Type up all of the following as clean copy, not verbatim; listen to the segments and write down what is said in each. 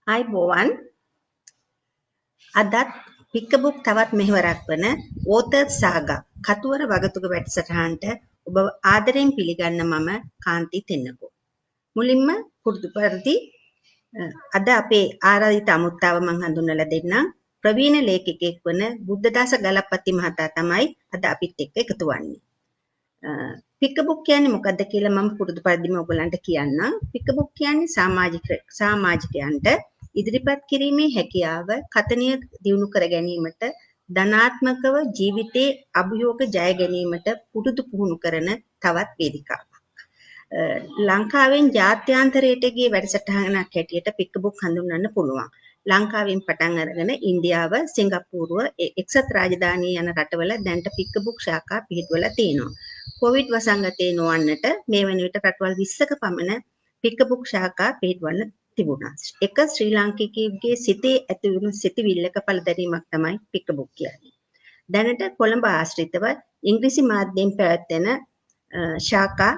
ආයුබෝවන් අදත් පික්කබුක් තවත් මෙහෙවරක් වන ඕතර්ස් සාගා කතුවර වගතුග වැඩසටහනට ඔබ ආදරයෙන් පිළිගන්න මම කාන්ති තෙන්නකෝ. මුලින්ම පුරුදු පරිදි අද අපේ ආරාධිත අමුත්තාව මම හඳුන්වලා දෙන්නම්. ප්‍රවීණ ලේඛකයෙක් වන බුද්ධදාස ගලප්පති මහතා තමයි අද අපිත් එක්ක එකතු වන්නේ. පික්කබුක් කියන්නේ මොකක්ද කියලා මම පුරුදු පරිදිම ඔයගලන්ට කියන්නම්. පික්කබුක් කියන්නේ සමාජිකයන්ට ඉදිරිපත් කිරීමේ හැකියාව කතනිය දියුණු කර ගැනීමට ධනාත්මකව ජීවිතයේ අභියෝග ජය ගැනීමට පුරුදු පුහුණු කරන තවත් වේදිකාවක්. ලංකාවෙන් ජාත්‍යන්තරයට ගිය වැඩසටහනක් හැටියට පික්කබුක් හඳුන්වන්න පුළුවන්. ලංකාවෙන් පටන් අරගෙන ඉන්දියාව, සිංගප්පූරුව, එක්සත් රාජධානී යන රටවල දැන්ට පික්කබුක් ශාඛා පිහිටුවලා තියෙනවා. කොවිඩ් වසංගතයේ නොවන්නට මේ වන විට රටවල් 20ක පමණ පික්කබුක් ශාඛා පිහිටවන්න තිබුණා. එක ශ්‍රී ලාංකිකයෙකුගේ සිතේ ඇති වුණු සිතිවිල්ලක පළදැරීමක් තමයි පික්කබුක් කියන්නේ. දැනට කොළඹ ආශ්‍රිතව ඉංග්‍රීසි මාධ්‍යයෙන් පැවැත්වෙන ශාඛා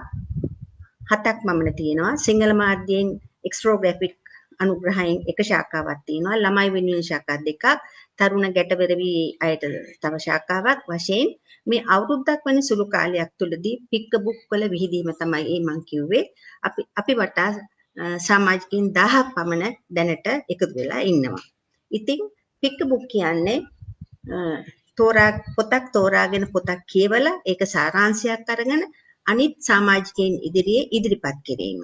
7ක් පමණ තියෙනවා. සිංහල මාධ්‍යයෙන් එක්ස්ට්‍රෝග්‍රැෆික් අනුග්‍රහයෙන් එක ශාඛාවක් තියෙනවා. ළමයි වෙනුවෙන් ශාඛා 2ක්, තරුණ ගැටවරවි අයට තව ශාඛාවක් වශයෙන් මේ අවුරුද්දක් වෙන සුළු කාලයක් තුළදී පික්කබුක් වල විහිදීම තමයි මම කිව්වේ. අපි වටා සමාජිකින් 1000ක් පමණ දැනට එකතු වෙලා ඉන්නවා. ඉතින් පික්කබුක් කියන්නේ පොතක් තෝරාගෙන පොතක් කියවලා ඒක සාරාංශයක් අරගෙන අනිත් සමාජිකයන් ඉදිරියේ ඉදිරිපත් කිරීම.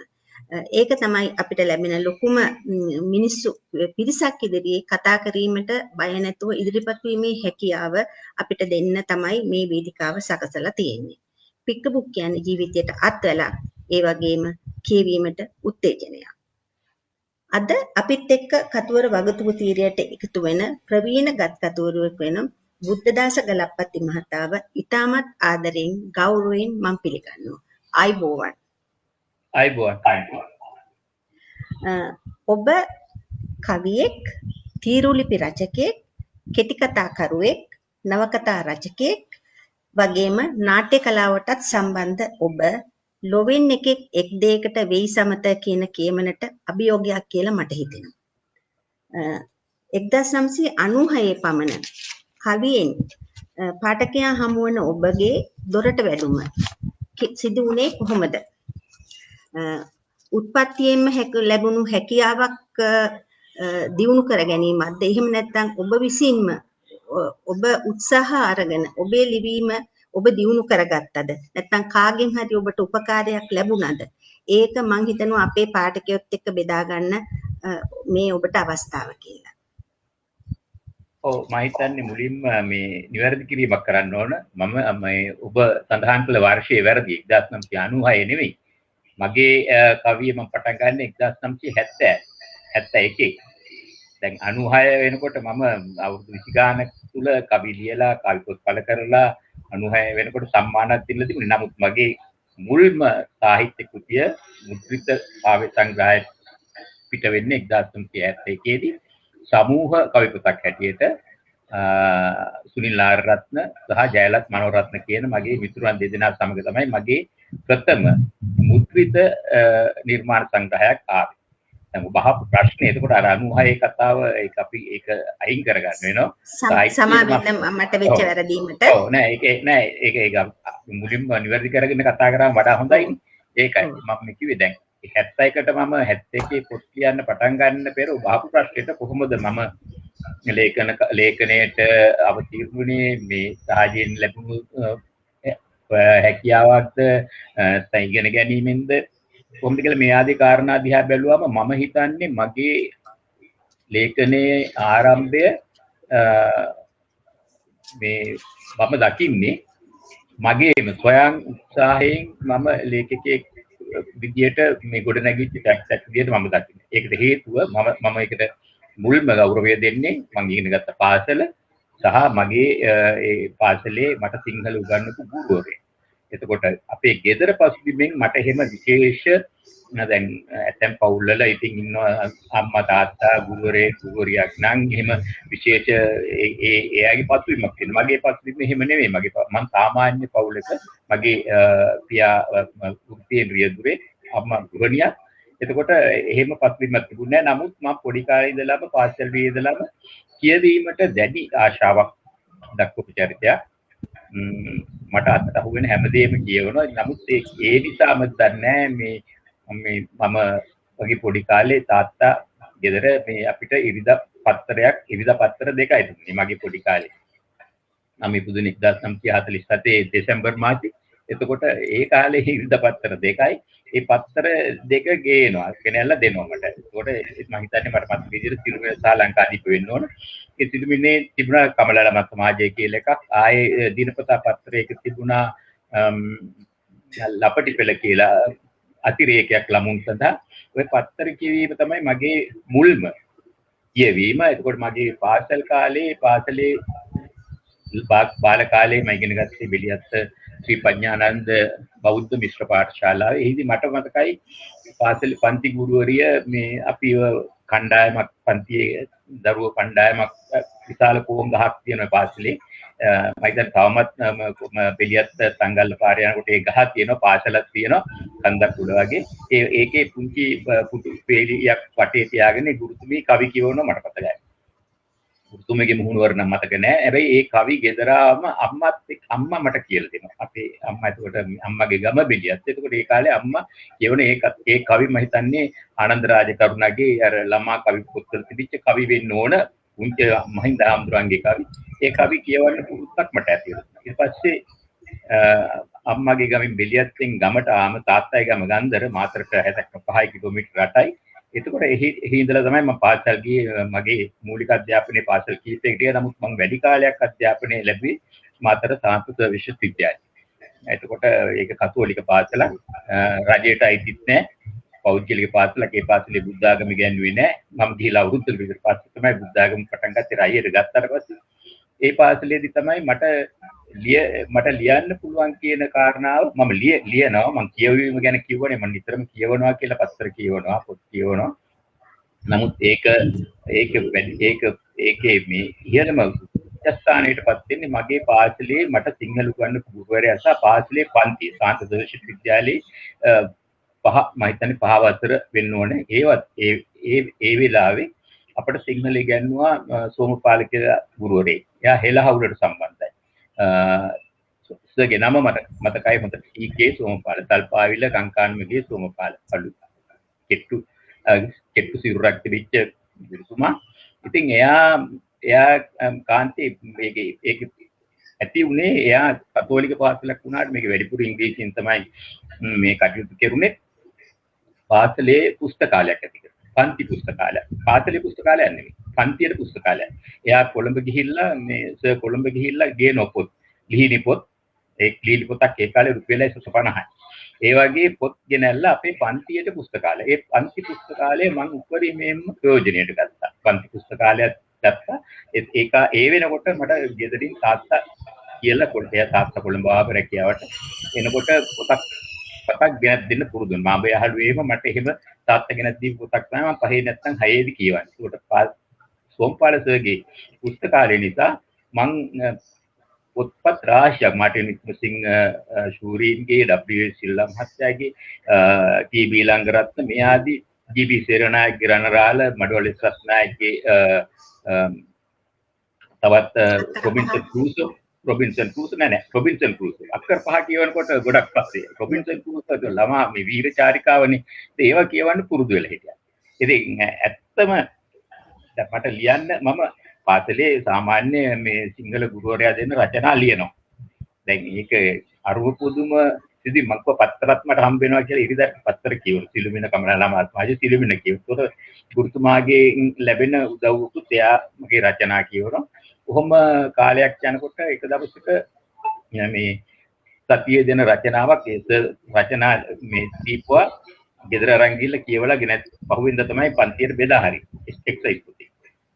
ඒක තමයි අපිට ලැබෙන ලොකුම පිරිසක් ඉදිරියේ කතා කිරීමට බය නැතුව ඉදිරිපත් වීමේ හැකියාව අපිට දෙන්න තමයි මේ වේදිකාව සකසලා තියෙන්නේ. පික්කබුක් කියන්නේ ජීවිතයට අත්වලා ඒ වගේම කියවීමට උත්තේජනයක්. අද අපිත් එක්ක කතුවර වගතුග තීරයට එකතු වෙන ප්‍රවීණ කතුවරයෙක් වෙන බුද්ධදාස ගලප්පති මහතාව ඉතාමත් ආදරෙන් ගෞරවයෙන් මම පිළිගන්නවා. ආයුබෝවන්. ඔබ කවියෙක්, තීරුලිපි රචකයෙක්, කෙටි කතා කරුවෙක්, නවකතා රචකයෙක් වගේම නාට්‍ය කලාවටත් සම්බන්ධ ඔබ ලොවෙන් එකෙක් එක් දෙයකට වෙයි සමත කියන කියමනට අභියෝගයක් කියලා මට හිතෙනවා. 1996 පමණ කවියෙන් පාඨකයන් හමු වන ඔබගේ දොරට වැඩුම සිදු වුණේ කොහොමද? උත්පත්තියෙන්ම ලැබුණු හැකියාවක් දියුණු කර ගැනීමක්ද? එහෙම නැත්නම් ඔබ විසින්ම ඔබ උත්සාහ අරගෙන ඔබේ ලිවීම ඔබ දියුණු කරගත්තද? නැත්නම් කාගෙන් හරි ඔබට උපකාරයක් ලැබුණාද? ඒක මං හිතනවා අපේ පාඨකයොත් එක්ක බෙදා ගන්න මේ ඔබට අවස්ථාව කියලා. ඔව් මම හිතන්නේ මුලින්ම මේ නිවැරදි කිරීමක් කරන්න ඕන. මම මේ ඔබ සඳහන් කළ වර්ෂයේ වැරදි 1996 නෙවෙයි. මගේ කවිය මම පටන් ගන්න 1971. දැන් 96 වෙනකොට මම අවුරුදු 20 ගානක් තුල කවි ලියලා කවි පොත් පළ කරලා 96 වෙනකොට සම්මානයක් දීලා තිබුණේ. නමුත් මගේ මුල්ම සාහිත්‍ය කෘතිය මුද්‍රිත කාව්‍ය සංග්‍රහය පිට වෙන්නේ 1971 දී සමූහ කවි පොතක් හැටියට සුනිල් නාරරත්න සහ ජයලත් මනෝරත්න කියන මගේ මිතුරන් දෙදෙනා සමග තමයි මගේ ප්‍රථම මුද්‍රිත නිර්මාණ සංග්‍රහයක් ආවේ. දැන් ඔබ අහපු ප්‍රශ්නේ එතකොට අර 96 කතාව ඒක අපි ඒක අයින් කරගන්න වෙනවා. සමාවෙන්න මට වෙච්ච වැරදීමට. ඔව් නෑ ඒක මුලින්ම නිවැරදි කරගෙන කතා කරාම වඩා හොඳයිනේ. ඒකයි මම කිව්වේ දැන් 71ට මම 71 පොත් ලියන්න පටන් ගන්න පෙර ඔබ අහපු ප්‍රශ්නෙට කොහොමද මම ලේඛනයට අවතීර්ණුනේ මේ සාහජයෙන් ලැබුණු හැකියාවක්ද ඉගෙන ගැනීමෙන්ද කොහොමද කියලා මේ ආදී කාරණා දිහා බැලුවම මම හිතන්නේ මගේ ලේඛනයේ ආරම්භය මේ මම දකින්නේ මගේම ස්වයං උත්සාහයෙන් මම ලේඛකයෙක් විදියට මේ ගොඩනැගිච්ච ටැක්ස් විදියට මම දකින්නේ. ඒකට හේතුව මම ඒකට මුල්ම ගෞරවය දෙන්නේ මම ඉගෙන ගත්ත පාසල සහ මගේ ඒ පාසලේ මට සිංහල උගන්වපු ගුරුවරයෙක්. එතකොට අපේ ගෙදර පසුබිමෙන් මට එහෙම විශේෂ දැන් ඇතැම් පවුල්වල ඉතින් ඉන්නවා අම්මා තාත්තා ගුරුවරියක් නම් එහෙම විශේෂ එයාගේ පසුබිමක් තියෙනවා. මගේ පසුබිම එහෙම නෙවෙයි. මම සාමාන්‍ය පවුලක මගේ පියා වෘත්තීය රියදුරේ අම්මා ගෘහණියක්. එතකොට එහෙම පසුබිමක් තිබුණේ නැහැ. නමුත් මම පොඩි කාලේ ඉඳලාම පාසල් වී ඉඳලාම කියවීමට දැඩි ආශාවක් දක්වපු චරිතයක්. මට අතට අහුවෙන හැමදේම කියවනවා. නමුත් ඒ නිසාම දන්නේ මේ මම වගේ පොඩි කාලේ තාත්තා ගෙදර මේ අපිට ඉරිදා පත්තර දෙකයි දුන්නේ මගේ පොඩි කාලේ. මම ඉපදුනේ 1947 දෙසැම්බර් මාසෙ. එතකොට ඒ කාලේ ඉරිදා පත්තර දෙකයි. ඒ පත්තර දෙක ගේනවා. ගෙනල්ලා දෙනවා මට. ඒකට මම හිතන්නේ මට පත්තර විදිහට සිළුමිණ සා ලංකාදීප වෙන්න ඕන. ඒ සිළුමිණේ තිබුණා කමලාලම සමාජය කියලා එකක්. ආයේ දිනපතා පත්‍රයක තිබුණා ලපටි පෙළ කියලා අතිරේකයක් ළමුන් සඳහා. ඔය පත්තර කියවීම තමයි මගේ මුල්ම කියවීම. එතකොට මගේ පාසල් කාලේ බාල කාලේ මම ඉගෙන ගත්තේ බෙලියත්ත ශ්‍රී පඤ්ඤානන්ද බෞද්ධ මිශ්‍ර පාඨශාලාවේ. එහිදී මට මතකයි පාසලේ පන්ති ගුරුවරිය මේ අපිව කණ්ඩායමක් පන්තියේ දරුවෝ කණ්ඩායමක් විශාල කෝම් ගහක් තියෙනවා පාසලේ. මම හිතන්නේ තවමත් බෙලියත්ත සංගල්ල පාරේ යනකොට ඒ ගහ තියෙනවා පාසලක් තියෙනවා කන්දක් උඩ වගේ. ඒකේ පුංචි පුටු පෙළියක් වටේ තියාගෙන ගුරුතුමී කවි කියවනවා මට මතකයි. ගුරුතුමීගේ මුහුණුවර නම් මතක නැහැ. හැබැයි ඒ කවි ගෙදරාම අම්මා මට කියලා දෙනවා. අපේ අම්මා එතකොට අම්මගේ ගම බෙලියත්. එතකොට ඒ කාලේ අම්මා කියවන ඒ කවි මම හිතන්නේ ආනන්ද රාජකරුණගේ අර ළමා කවි පොත්වල තිබිච්ච කවි වෙන්න ඕන. උන්ගේ මහින්ද හාමුදුරන්ගේ කවි. ඒ කවි කියවන්න පුරුද්දක් මට ඇති වුණා. ඊට පස්සේ අම්මගේ ගමින් බෙලියත්ෙන් ගමට ආම තාත්තයි ගම ගන්දර මාතරට 65 කිලෝමීටර 8යි. එතකොට එහි ඉඳලා තමයි මම පාසල් ගියේ. මගේ මූලික අධ්‍යාපනයේ පාසල් කීපයකට ගියා. නමුත් මම වැඩි කාලයක් අධ්‍යාපනය ලැබුවේ මාතර සාංස්කෘතික විශ්වවිද්‍යාලයේ. එතකොට ඒක කතෝලික පාසලක්. රජයට අයිතිත් නැහැ. පෞද්ගලික පාසලක්. ඒ පාසලේ බුද්ධ ආගම ඉගෙනුවේ නැහැ. මම ගිහිලා අවුරුද්දකට විතර පස්සේ තමයි බුද්ධ ආගම පටන් ගත්තේ. රජයට ගත්තාට පස්සේ ඒ පාසලේදී තමයි මට ලියන්න පුළුවන් කියන කාරණාව මම ලියනවා. මම කියවීම ගැන කිව්වනේ. මම නිතරම කියවනවා කියලා පත්තර කියවනවා, පොත් කියවනවා. නමුත් ඒකේ මේ ඉහළම ස්ථානයටපත් වෙන්නේ මගේ පාසලේ මට සිංහල උගන්වපු ගුරුවරයා සහ පාසලේ පන්ති සාන්ත ජෝසප් විද්‍යාලයේ මම හිතන්නේ 5 වසර වෙන්න ඕනේ. ඒ වෙලාවේ අපිට සිංහල ඉගෙනුවා සෝමපාල කියලා ගුරුවරයෙක්. එයා හෙළහවුලට සම්බන්ධයි. සගේ නම මට මතකයි හොඳට. ඊකේ සෝමපාල තල්පාවිල කංකාන්මගේ සෝමපාල අලු කෙට්ටු සිරුරක් තිබිච්ච ගුරුතුමා. ඉතින් එයා කාන්තේ මේක ඇති උනේ එයා කතෝලික පාසලක් වුණාට මේක වැඩිපුර ඉංග්‍රීසියෙන් තමයි මේ කටයුතු කෙරුණේ. පාසලේ පුස්තකාලයක් ඇති කරා. පන්ති පුස්තකාලයක්. පාසලේ පුස්තකාලයක් නෙමෙයි. පන්තියේ පුස්තකාලයක්. එයා කොළඹ ගිහිල්ලා ගේන පොත්, ලිහිණි පොත්, ඒ ලිහිණි පොතක් ඒ කාලේ රුපියල් 150යි. ඒ වගේ පොත් ගෙනල්ලා අපේ පන්තියේ පුස්තකාලය. ඒ පන්ති පුස්තකාලය මම උපරිමයෙන්ම ප්‍රයෝජනයට ගත්තා. පන්ති පුස්තකාලයක් ගත්තා. ඒ වෙනකොට මට ගෙදරින් තාත්තා කියලා තාත්තා කොළඹ ආව රැකියාවට එනකොට පොතක් ගෙනත් දෙන්න පුරුදු වුණා. මම යහළුවේම මට එහෙම තාත්තා ගෙනත් දීපු පොතක් තමයි මම පහේ නැත්නම් හයේදී කියවන්නේ. ඒකට සෝම්පාල සර්ගේ පුස්තකාලය නිසා මං පොත්පත් රාශියක් මාටින් වික්‍රමසිංහ ශූරීන්ගේ W.S. සිල්වා මහත්තයාගේ ටී.බී. ලංගරත්න මේ ආදී ජී.බී. සේරනායකගේ රණරාල මඩවල රත්නායකගේ තවත් රොබින්සන් ක්‍රූසෝ අක්කර 5 කියවනකොට ගොඩක් පස්සේ රොබින්සන් ක්‍රූසෝ ළමා මේ වීර චාරිකාවනේ ඒවා කියවන්න පුරුදු වෙලා හිටියා. ඉතින් ඇත්තම මට ලියන්න මම පාසලේ සාමාන්‍ය මේ සිංහල ගුරුවරයා දෙන්න රචනා ලියනවා. දැන් මේක අරුම පුදුම සිදි මක්ක පත්තරත් මට හම්බ වෙනවා කියලා ඉරිදා පත්තර කියවන සිළුමිණ කමලාලම ආත්මාජි සිළුමිණ කියවන. ගුරුතුමාගේ ලැබෙන උදව්වකුත් එයා මගේ රචනා කියවනවා. කොහොම කාලයක් යනකොට එක දවසක මේ සතියේ දෙන රචනාවක් රචනා මේ දීපුවා ගෙදර අරන් ගිහලා කියවලා ගෙනත් පහුවෙන්ද තමයි පන්තියට බෙදා හරි එක්සයිස් පුතේ.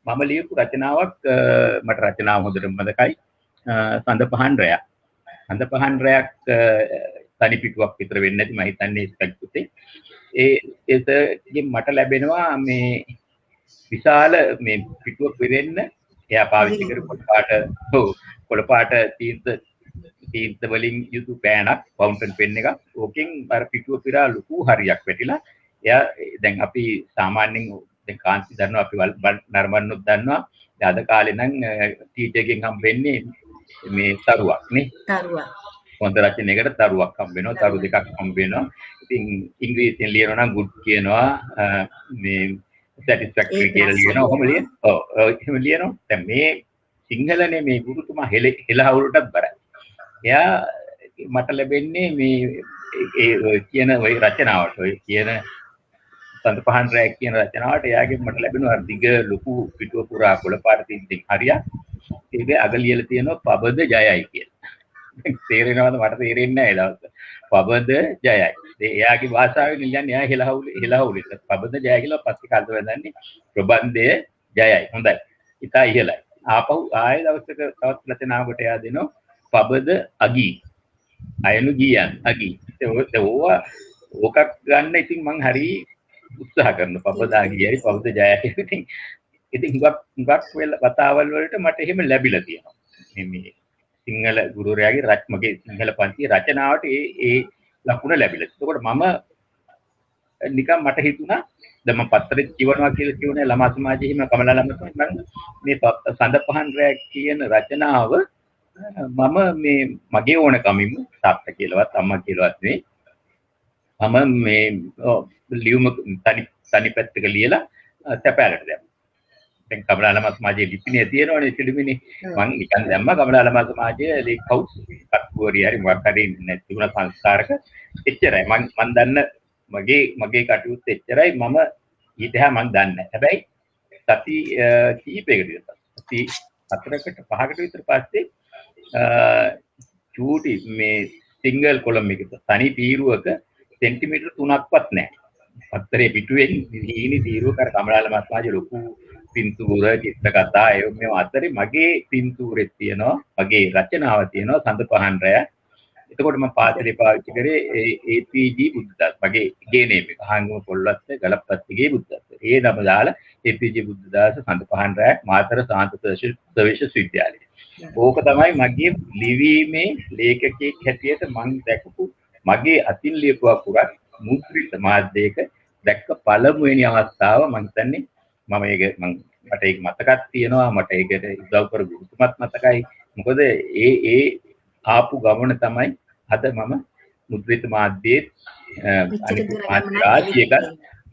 මම ලියපු රචනාවක් මට රචනාව හොඳට මතකයි. සඳ පහන් රැයක්. සඳ පහන් රැයක් තනි පිටුවක් විතර වෙන්නේ නැති මම හිතන්නේ එක්සයිස් පුතේ. ඒකෙන් මට ලැබෙනවා මේ විශාල මේ පිටුවක් වෙරෙන්න එයා පාවිච්චි කරපු කොළපාට තීර්ථ වලින් යුතු පෑනක් ෆවුන්ටන් පෙන් එකක්. ඕකෙන් අර පිටුව පිරා ලොකු හරියක් වැටිලා එයා දැන් අපි සාමාන්‍යයෙන් දැන් කාන්ති දන්නවා අපි නරඹන්නොත් දන්නවා අද කාලේ නම් ටීචර් එකෙන් හම්බෙන්නේ මේ තරුවක් නේ තරුවා. හොඳ රචනයකට තරුවක් හම්බ වෙනවා තරු දෙකක් හම්බ වෙනවා ඉතින් ඉංග්‍රීසියෙන් ලියනවා නම් good කියනවා මේ satisfactory කියලා ලියනවා ඔහොම ලියනවා ඔව් එහෙම ලියනවා දැන් මේ සිංහලනේ මේ ගුරුතුමා හෙළහවුලටත් බරයි එයා මට ලැබෙන්නේ මේ ඒ කියන ওই රචනාවට ඔය කියන සඳ පහන් රැක් කියන රචනාවට එයාගෙන් මට ලැබෙනවා දිග ලොකු පිටුව පුරා කොළපාට තින් හරියක් ඒකේ අග ලියලා තියෙනවා පබද ජයයි කියලා. තේරෙනවද මට තේරෙන්නේ නැහැ ඒ දවස්. පබද ජයයි. එයාගේ භාෂාවෙන් කියන්නේ එයා හෙළහවුලෙ. පබද ජය කියලා පස්සේ කාලේ වැදන්නේ ප්‍රබන්ධය ජයයි. හොඳයි. ඉතා ඉහළයි. ආපහු ආයෙ දවසක තවත් රචනාවකට එයා දෙනවා පබද අගී. අයනු ගියන් අගී. ඕකක් ගන්න ඉතින් මං හරි උත්සාහ කරන පබදා ගියයි පබද ජයයි. ඉතින් හුඟක් වතාවල් වලට මට එහෙම ලැබිලා තියෙනවා. මේ සිංහල ගුරුවරයාගේ මගේ සිංහල පන්තියේ රචනාවට ඒ ලකුණ ලැබිලා. එතකොට මම නිකන් මට හිතුණා දැන් මම පත්තරේ කියවනවා කියලා කියුණේ ළමා සමාජයේ හිම කමලා ළමයි මම මේ සඳ පහන් රැක් කියන රචනාව මම මේ මගේ ඕනකමින් තාත්තා කියලාවත් අම්මා කියලාවත් නෙවෙයි මම මේ ලියුම තනි පැත්තක ලියලා තැපෑලට දැම්මා. දැන් කමලාලම සමාජයේ ලිපිනේ තියෙනවනේ පිළිමිනේ මම නිකන් දැම්මා කමලාලම සමාජයේ ලේක් හවුස් කට්ටුවරිය හරි මොකක් හරි නැතිුණ සංස්කාරක එච්චරයි මම දන්න මගේ කටයුත්ත එච්චරයි මම ඊටහා මම දන්නේ හැබැයි සති කීපයකට විතර සති 4කට 5කට විතර පස්සේ චූටි මේ සිංගල් කොලම් එක තනි තීරුවක සෙන්ටිමීටර් 3ක්වත් නැහැ පත්තරේ පිටුවෙන් හීනි තීරුවක අර කමලාලම සමාජයේ ලොකු පින්තූර චිත්‍ර කතා ඒ මේ අතරේ මගේ පින්තූරෙත් තියෙනවා මගේ රචනාව තියෙනවා සඳ පහන් රැය. එතකොට මම පාසලේ පාවිච්චි කරේ APG බුද්ධදාස මගේ ගේ නේම් එක. හාංගම පොල්වත්ත ගලප්පත්තිගේ බුද්ධදාස. ඒ නම දාලා APG බුද්ධදාස සඳ පහන් රැය මාතර සාන්ත ප්‍රවේශ විද්‍යාලය. ඕක තමයි මගේ ලිවීමේ ලේඛකයෙක් හැටියට මම දැකපු මගේ අතින් ලියපුවා පුරා මුද්‍රිත මාධ්‍යයක දැක්ක පළමුවෙනි අවස්ථාව මම හිතන්නේ මට ඒක මතකක් තියෙනවා මට ඒකට උදව් කරපු ගුරුතුමත් මතකයි මොකද ඒ ආපු ගමන තමයි අද මම මුද්‍රිත මාධ්‍යයේ අනිත් මාධ්‍යයක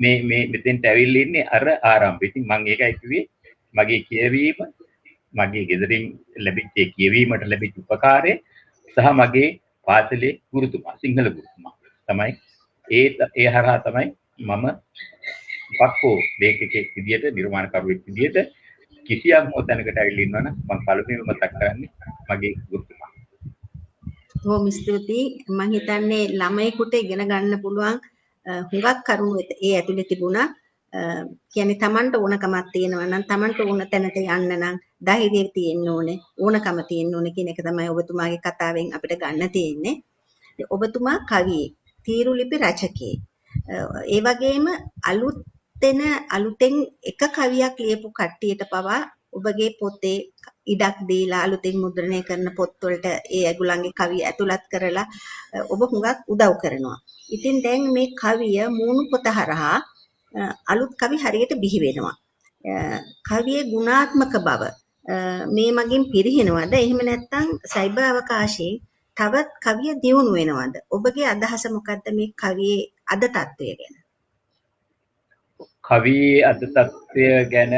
මේ මෙතෙන්ට ඇවිල්ලා ඉන්නේ අර ආරම්භය. ඉතින් මම ඒකයි කිව්වේ මගේ කියවීම මගේ ගෙදරින් ලැබිච්ච කියවීමට ලැබිච්ච උපකාරය සහ මගේ පාසලේ ගුරුතුමා සිංහල ගුරුතුමා තමයි ඒ හරහා තමයි මම පක්කෝ ලේඛකයෙක් විදියට නිර්මාණකරුවෙක් විදියට කිසියම් හොතනකට ඇවිල්ලා ඉන්නවනම් මම පළමුවෙන්ම මතක් කරන්නේ මගේ ගුරුතුමා. බොහොම ස්තුතියි. මම හිතන්නේ ළමයෙකුට ඉගෙන ගන්න පුළුවන් හුඟක් කරුණු ඒ ඇතුලේ තිබුණා. කියන්නේ Tamanට ඕනකමක් තියෙනවා නම් Tamanට ඕන තැනට යන්න නම් ධෛර්යය තියෙන්න ඕනේ, ඕනකම තියෙන්න ඕනේ කියන එක තමයි ඔබතුමාගේ කතාවෙන් අපිට ගන්න තියෙන්නේ. ඔබතුමා කවියෙක්, තීරුලිපි රචකයෙක්. ඒ වගේම අලුතෙන් එක කවියක් ලියපු කට්ටියට පවා ඔබගේ පොතේ ඉඩක් දීලා අලුතෙන් මුද්‍රණය කරන පොත්වලට ඒ ඒගොල්ලන්ගේ කවි ඇතුළත් කරලා ඔබ හුඟක් උදව් කරනවා. ඉතින් දැන් මේ කවිය මූණු පොත හරහා අලුත් කවි හරියට බිහි වෙනවා. කවියේ ගුණාත්මක බව මේ මගින් පිරිහෙනවද? එහෙම නැත්නම් සයිබර් අවකාශයේ තවත් කවිය දියුණු වෙනවද? ඔබගේ අදහස මොකද්ද මේ කවියේ අද තත්ත්වය ගැන? කවියේ අද තත්ත්වය ගැන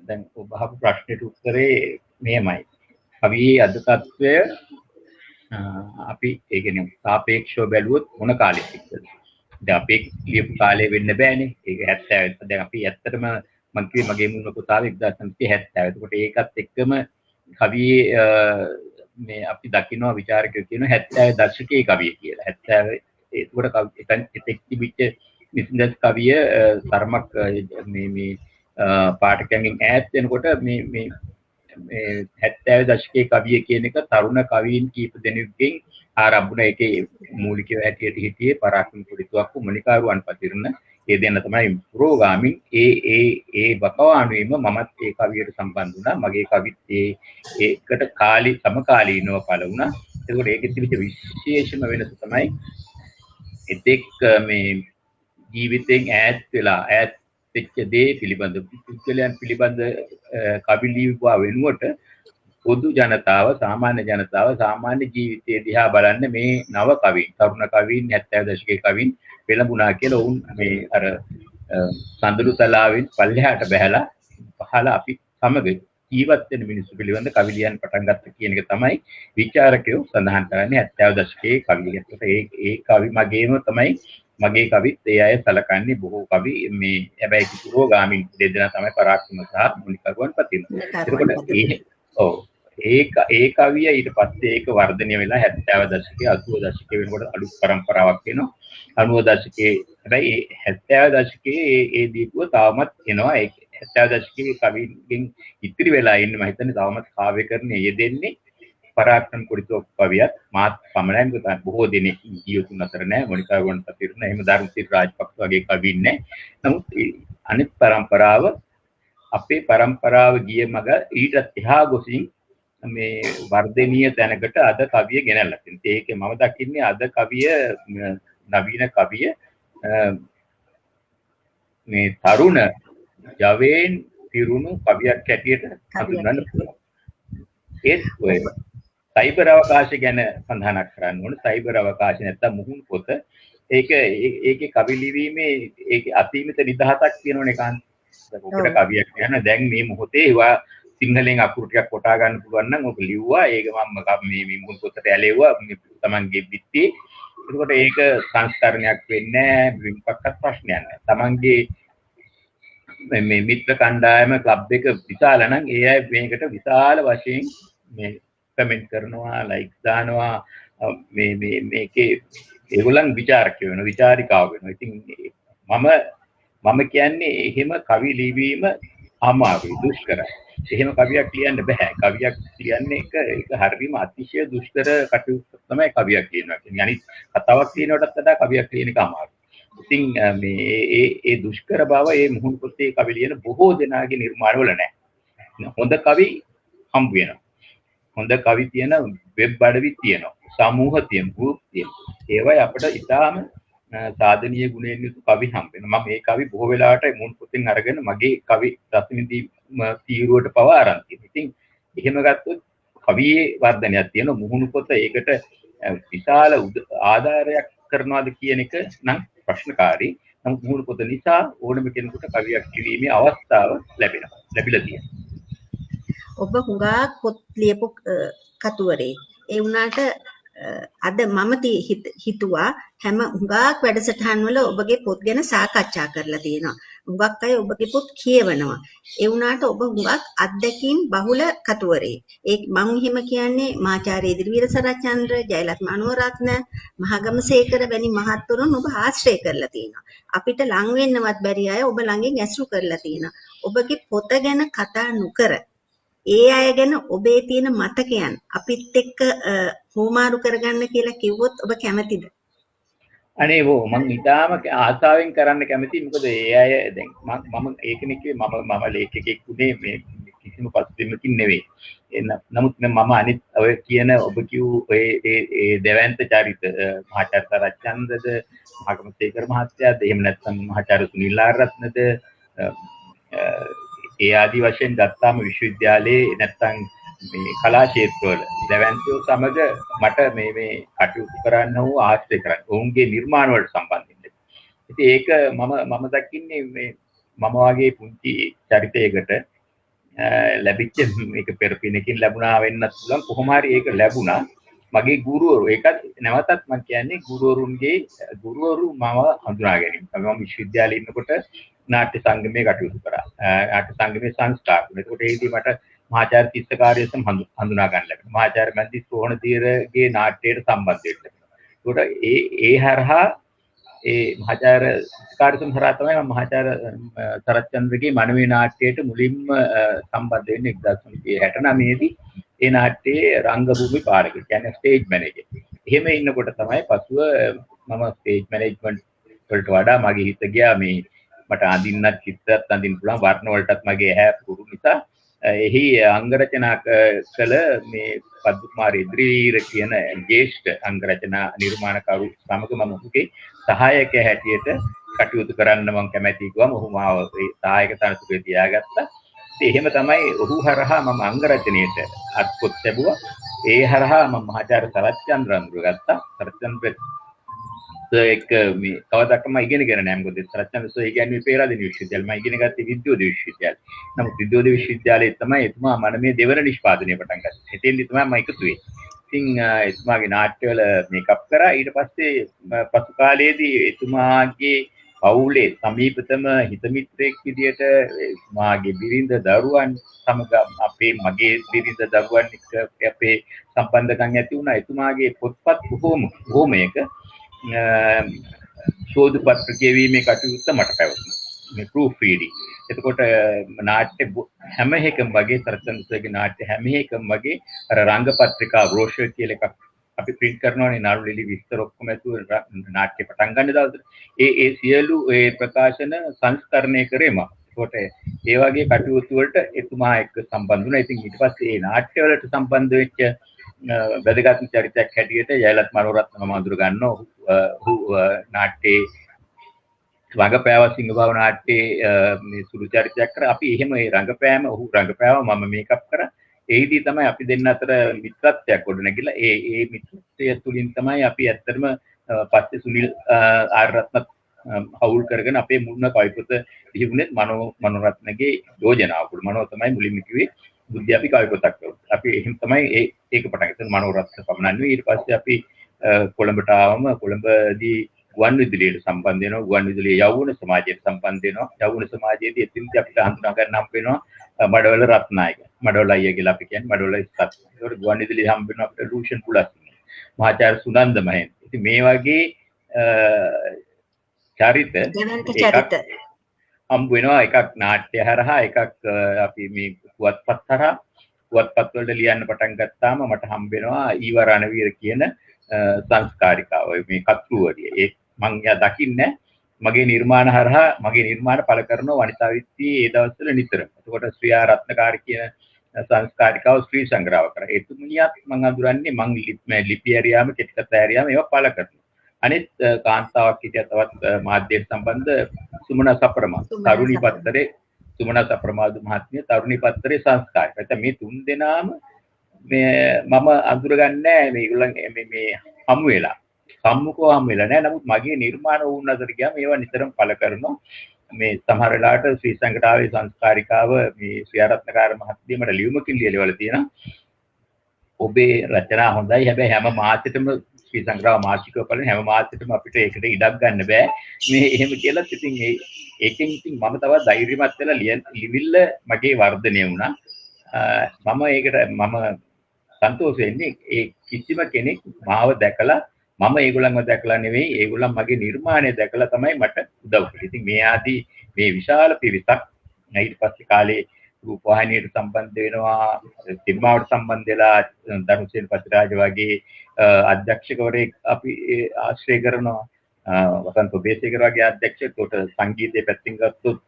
දැන් ඔබ අහපු ප්‍රශ්නෙට උත්තරේ මෙහෙමයි. කවියේ අද තත්ත්වය අපි ඒ කියන්නේ සාපේක්ෂව බැලුවොත් මොන කාලෙක ඉස්සද? දැන් අපේ ලියපු කාලේ වෙන්න බෑනේ. ඒක 70 දැන් අපි ඇත්තටම මම කිව්වේ මගේ මුල්ම පුතාව 1970. එතකොට ඒකත් එක්කම කවියේ මේ අපි දකිනවා විචාරකයෝ කියනවා 70 දශකයේ කවිය කියලා. 70 ඒකට එතෙක් තිබිච්ච මිස්නස් කවිය තරමක් මේ පාඨකයන්ගෙන් ඈත් වෙනකොට මේ 70 දශකයේ කවිය කියන එක තරුණ කවීන් කීප දෙනෙක්ගෙන් ආරම්භුණ එකේ මූලිකව හැටියට හිටියේ පරාක්‍රම පුරිතුවක්කු මණිකාරුවන් පතිරණ ඒ දෙන්න තමයි පුරෝගාමින් ඒ බකවානුවේම මමත් ඒ කවියට සම්බන්ධ වුණා මගේ කවිත් ඒකට සමකාලීනව පළ වුණා ඒකෝට ඒකෙත් තිබිච්ච විශේෂම වෙනස තමයි එතෙක් මේ ජීවිතෙන් ඈත් වෙලා ඈත් වෙච්ච දේ පිළිබඳ පුද්ගලයන් පිළිබඳ කවි ලියුවා වෙනුවට පොදු ජනතාව සාමාන්‍ය ජනතාව සාමාන්‍ය ජීවිතය දිහා බලන්න මේ නව කවීන් තරුණ කවීන් 70 දශකයේ කවීන් පෙළඹුණා කියලා වුන් මේ අර සඳලු තලාවෙන් පල්ලෙහාට බහැලා පහළ අපි සමග ජීවත් වෙන මිනිස්සු පිළිබඳ කවි ලියන්න පටන් ගත්ත කියන එක තමයි විචාරකයෝ සඳහන් කරන්නේ 70 දශකයේ කවියකට. ඒ කවි මගේම තමයි මගේ කවිත් ඒ අය සලකන්නේ බොහෝ කවි මේ හැබැයි පුරෝගාමින් දෙදෙනා තමයි පරාක්‍රම සහ මුනිකරුවන් පතින. ඒකට ඒ කවිය ඊට පස්සේ ඒක වර්ධනය වෙලා 70 දශකයේ 80 දශකයේ වෙනකොට අලුත් પરම්පරාවක් වෙනවා. 90 දශකයේ හැබැයි 70 දශකයේ ඒ දීපුව තාමත් එනවා. ඒ 70 දශකයේ කවිගෙන් ඉතිරි වෙලා ඉන්නේ මම හිතන්නේ තාමත් කාව්‍යකරණයේ යෙදෙන්නේ පරාක්‍රම කුරිතෝ කවියත් මාත් පමණයි. මොකද බොහෝ දෙනෙක් ජීවිතුන් අතර නැහැ. මොනිකාරුවන් පතිරුණ එහෙම ධර්මසිරි රාජපක්ෂ වගේ කවින් නැහැ. නමුත් අනිත් પરම්පරාව අපේ પરම්පරාව ගිය මග ඊටත් එහා ගොසින් මේ වර්ධනීය තැනකට අද කවිය ගෙනල්ලා තියෙනවා. ඒකේ මම දකින්නේ අද කවිය නවීන කවිය මේ තරුණ ජවයෙන් පිරුණු කවියක් හැටියට හඳුන්වන්න පුළුවන්. ඒත් ඔය සයිබර් අවකාශය ගැන සඳහනක් කරන්න ඕන. සයිබර් අවකාශය නැත්තම් මුහුණු පොත ඒකේ කවි ලිවීමේ ඒකේ අසීමිත නිදහසක් තියෙනවනේ කාන්ත. ඔකට කවියක් කියන්න දැන් මේ මොහොතේ ඒවා සිංහලෙන් අකුරු ටිකක් කොටා ගන්න පුළුවන් නම් ඔක ලිව්වා. ඒක මම මේ මුහුණු පොතට ඇලෙව්වා තමන්ගේ පිටියේ. ඒකට ඒක සංස්කරණයක් වෙන්නේ නැහැ. මොකක්වත් ප්‍රශ්නයක් නැහැ. තමන්ගේ මේ මිත්‍ර කණ්ඩායම ක්ලබ් එක විශාල නම් ඒ අය මේකට විශාල වශයෙන් මේ කමෙන්ට් කරනවා ලයික් දානවා මේකේ ඒගොල්ලන් විචාරකයෝ වෙනවා විචාරිකාව වෙනවා. ඉතින් මම කියන්නේ එහෙම කවි ලිවීම අමාරුයි දුෂ්කරයි. එහෙම කවියක් ලියන්න බෑ. කවියක් ලියන්නේ ඒක හරියම අතිශය දුෂ්කර කටයුත්තක් තමයි කවියක් කියනවා. කියන්නේ අනිත් කතාවක් කියනකොටත් වඩා කවියක් ලියන එක අමාරුයි. ඉතින් මේ දුෂ්කර බව ඒ මුහුණු පොතේ කවි ලියන බොහෝ දෙනාගේ නිර්මාණවල නැහැ. හොඳ කවි හම්බ වෙනවා. හොඳ කවි තියෙන වෙබ් අඩවි තියෙනවා. සමූහ තියෙන ගෲප් තියෙනවා. ඒවයි අපිට ඉතාලම සාධනීය ගුණයෙන් යුතු කවි හම්බ වෙනවා. මම මේ කවි බොහෝ වෙලාවට මුහුණු පොතෙන් අරගෙන මගේ කවි රසවිඳි තීරුවට පවා අරන් තියෙනවා. ඉතින් එහෙම ගත්තොත් කවියේ වර්ධනයක් තියෙනවා. මුහුණු පොත ඒකට විශාල ආධාරයක් කරනවාද කියන එක නම් ප්‍රශ්නකාරී. නමුත් මුහුණු පොත නිසා ඕනම කෙනෙකුට කවියක් ලිවීමේ අවස්ථාව ලැබිලා තියෙනවා. ඔබ හුඟා පොත් ලියපු කතුවරේ. ඒ වුණාට අද මම හිතුවා හැම හුඟක් වැඩසටහන් වල ඔබගේ පොත් ගැන සාකච්ඡා කරලා තියෙනවා. හුඟක් අය ඔබගේ පොත් කියවනවා. ඒ වුණාට ඔබ හුඟක් අත්දැකීම් බහුල කතුවරේ. මම එහෙම කියන්නේ මාචාර්ය ඉදිරිවීර සරච්චන්ද්‍ර, ජයලත් මනෝරත්න, මහගමසේකර වැනි මහත්වරුන් ඔබ ආශ්‍රය කරලා තියෙනවා. අපිට ලං වෙන්නවත් බැරි අය ඔබ ළඟින් ඇසුරු කරලා තියෙනවා. ඔබගේ පොත ගැන කතා නොකර ඒ අය ගැන ඔබේ තියෙන මතකයන් අපිත් එක්ක හෝමාරු කරගන්න කියලා කිව්වොත් ඔබ කැමතිද? අනේ මම ඉතාලම ආසාවෙන් කරන්න කැමතියි. මොකද ඒ අය දැන් මම ඒකනේ කිව්වේ මම ලේඛකෙක් උනේ මේ කිසිම පසුබිමකින් නෙවෙයි. නමුත් මම අනිත් ඔය කියන ඔබ කිව් ඒ දෙවන්ත චරිත මහාචාර්ය සරච්චන්ද්‍රද මහගමසේකර මහත්තයාද එහෙම නැත්නම් මහාචාර්ය සුනිල් ආරත්නද ඒ ආදි වශයෙන් ගත්තාම විශ්වවිද්‍යාලයේ නැත්නම් මේ කලා ක්ෂේත්‍රවල දැවැන්තයෝ සමග මට මේ කටයුතු කරන්න වූ ආශ්‍රය කරන්න ඔවුන්ගේ නිර්මාණ වලට සම්බන්ධ වෙන්න. ඉතින් ඒක මම දකින්නේ මේ මම වගේ පුංචි චරිතයකට ලැබිච්ච මේක පෙරපිනකින් ලැබුණා වෙන්නත් පුළුවන්. කොහොම හරි ඒක ලැබුණා. මගේ ගුරුවරු ඒකත් නැවතත් මම කියන්නේ ගුරුවරු මම හඳුනා ගැනීම. මම විශ්වවිද්‍යාලේ ඉන්නකොට නාට්‍ය සංගමයේ කටයුතු කරා. නාට්‍ය සංගමයේ සංස්ථාපක. ඒකට ඒදී මට මහාචාර්ය තිස්සකාරියසම් හඳුනා ගන්න ලැබුණා. මහාචාර්ය මන්දි සෝහණදීරගේ නාට්‍යයට සම්බන්ධ වෙන්න. ඒකට ඒ හරහා ඒ මහාචාර්ය තිස්සකාරියසම් හරහා තමයි මම මහාචාර්ය සරච්චන්ද්‍රගේ මනමේ නාට්‍යයට මුලින්ම සම්බන්ධ වෙන්නේ 1969 දී. ඒ නාට්‍යයේ රංගභූමි පාලක කියන්නේ ස්ටේජ් මැනේජර්. එහෙම ඉන්නකොට තමයි පසුව මම ස්ටේජ් මැනේජ්මන්ට් වලට වඩා මගේ හිත ගියා මේ මට අඳින්නත් චිත්‍රත් අඳින්න පුළුවන් වර්ණ වලටත් මගේ ඇහැ පුරු නිසා එහි අංග රචනා කළ මේ පද්මකුමාර ඉදිරිවීර කියන ජ්‍යෙෂ්ඨ අංග රචනා නිර්මාණකරු සමග මම ඔහුගේ සහායකයා හැටියට කටයුතු කරන්න මම කැමැති කිව්වම ඔහු මාව ඒ සහායක තනතුරේ තියාගත්තා. ඉතින් එහෙම තමයි ඔහු හරහා මම අංග රචනයේට අත්පොත් ලැබුවා. ඒ හරහා මම මහාචාර්ය සරච්චන්ද්‍ර අඳුරගත්තා. සරච්චන්ද්‍ර එක්ක මේ කවදාකම ඉගෙනගෙන නැහැ. මොකද සරච්චන්ද්‍ර සර් කියන්නේ පේරාදෙණිය විශ්වවිද්‍යාලය. මම ඉගෙන ගත්තේ විද්‍යෝදය විශ්වවිද්‍යාලය. නමුත් විද්‍යෝදය විශ්වවිද්‍යාලයේ තමයි එතුමා මට මේ දෙවන නිෂ්පාදනය පටන් ගත්තේ. එතෙන්දි තමයි මම එකතු වෙන්නේ. ඉතින් එතුමාගේ නාට්‍යවල මේකප් කරා. ඊට පස්සේ පසු කාලයේදී එතුමාගේ පවුලේ සමීපතම හිත මිත්‍රයෙක් විදියට එතුමාගේ බිරිඳ දරුවන් සමග මගේ බිරිඳ දරුවන් එක්ක අපේ සම්බන්ධකම් ඇති වුණා. එතුමාගේ පොත්පත් බොහෝමයක ශෝධ පත්‍ර කියවීමේ කටයුත්ත මට පැවතුණා. මේ ප්‍රූෆ් රීඩින්. එතකොට නාට්‍ය හැම එකම වගේ සරච්චන්ද්‍රගේ නාට්‍ය හැම එකම වගේ අර රංග පත්‍රිකා බ්‍රෝෂර් කියලා එකක් අපි print කරනවානේ නළු නිලි විස්තර ඔක්කොම ඇතුව නාට්‍ය පටන් ගන්න දවසට. ඒ සියලු ඒ ප්‍රකාශන සංස්කරණය කරේ මම. ඒකට ඒ වගේ කටයුතු වලට එතුමා එක්ක සම්බන්ධ වුණා. ඉතින් ඊට පස්සේ මේ නාට්‍ය වලට සම්බන්ධ වෙච්ච වැදගත් චරිතයක් හැටියට ජයලත් මනෝරත්න මම අඳුර ගන්නවා. ඔහු නාට්‍යයේ රංගපෑව සිංහබාව නාට්‍යයේ මේ සුළු චරිතයක් කරා. අපි එහෙම ඒ රංගපෑම ඔහු රංගපෑව මම මේකප් කරා. ඒදී තමයි අපි දෙන්න අතර මිත්‍රත්වයක් ගොඩනැගිලා ඒ මිත්‍රත්වය තුලින් තමයි අපි ඇත්තටම පස්සේ සුනිල් ආරරත්න හවුල් කරගෙන අපේ මුල්ම කවිපොත ලියුනේ මනෝරත්නගේ යෝජනාව. මනෝ තමයි මුලින්ම කිව්වේ බුද්ධි අපි කවිපොතක් කළා. අපි එහෙම තමයි ඒක පටන් ගත්තේ මනෝරත්න පමණන්නේ. ඊට පස්සේ අපි කොළඹට ආවම කොළඹදී ගුවන් විදුලියට සම්බන්ධ වෙනවා. ගුවන් විදුලිය යවුණ සමාජයට සම්බන්ධ වෙනවා. යවුණ සමාජයේදී එතින්දී අපිට හඳුනා ගන්න හම්බ වෙනවා මඩවල රත්නායක. මඩවල අයියා කියලා අපි කියන්නේ මඩවල ඉස්සත්. ඒකට ගුවන් විදුලිය හම්බ වෙනවා අපිට රූෂන් පුලස්. මහාචාර්ය සුනන්ද මහෙන්. ඉතින් මේ වගේ චරිත හම්බ වෙනවා. එකක් නාට්‍ය හරහා, එකක් අපි මේ පුවත්පත් හරහා. පුවත්පත් වලට ලියන්න පටන් ගත්තාම මට හම්බ වෙනවා ඊව රණවීර කියන සංස්කාරිකාව. මේ කතුරුවරිය. ඒ මං යා දකින්නේ මගේ නිර්මාණ හරහා මගේ නිර්මාණ පළ කරන වනිතා විත්තියේ ඒ දවස්වල නිතරම. එතකොට ශ්‍රියා රත්නකාර කියන සංස්කාරිකාව ශ්‍රී සංග්‍රහව කරා. එතුමියත් මං අඳුරන්නේ මං ලිපි ඇරියාම කෙටි කතා ඇරියාම ඒවා පළ කරනවා. අනිත් කාන්තාවක් හිටියා තවත් මාධ්‍යයට සම්බන්ධ සුමන සප්‍රමා. තරුණී පත්තරේ සුමන සප්‍රමාදු මහත්මිය තරුණී පත්තරේ සංස්කාරික. නැත්නම් මේ තුන් දෙනාම මම අඳුරගන්නේ මේගොල්ලන් මේ හමු වෙලා සම්මුඛව හමු වෙලා නෑ. නමුත් මගේ නිර්මාණ වුණ අතර ගියාම ඒවා නිතරම පළ කරනවා. මේ සමහර වෙලාවට ශ්‍රී සංග්‍රහයේ සංස්කාරිකාව මේ ශ්‍රියාරත්නකාර මහත්මිය මට ලියුමකින් ලියලා තියෙනවා. ඔබේ රචනා හොඳයි. හැබැයි හැම මාසෙටම ශ්‍රී සංග්‍රහ මාසිකව බලන හැම මාසෙටම අපිට ඒකට ඉඩක් ගන්න බෑ. මේ එහෙම කියලා ඉතින් ඒකෙන් ඉතින් මම තව ධෛර්යමත් වෙලා ලිවිල්ල මගේ වර්ධනය වුණා. මම ඒකට මම සන්තෝෂ වෙන්නේ ඒ කිසිම කෙනෙක් මාව දැකලා මම ඒගොල්ලන්ව දැකලා නෙවෙයි ඒගොල්ලන් මගේ නිර්මාණය දැකලා තමයි මට උදව් කළේ. ඉතින් මේ ආදී මේ විශාල පිරිසක් ඊට පස්සේ කාලේ රූපවාහිනියට සම්බන්ධ වෙනවා, සිනමාවට සම්බන්ධ වෙලා ධර්මසේන පතිරාජ වගේ අධ්‍යක්ෂකවරයෙක් අපි ආශ්‍රය කරනවා. වසන්ත ඔබේසේකර වගේ අධ්‍යක්ෂකවට සංගීතයේ පැත්තෙන් ගත්තොත්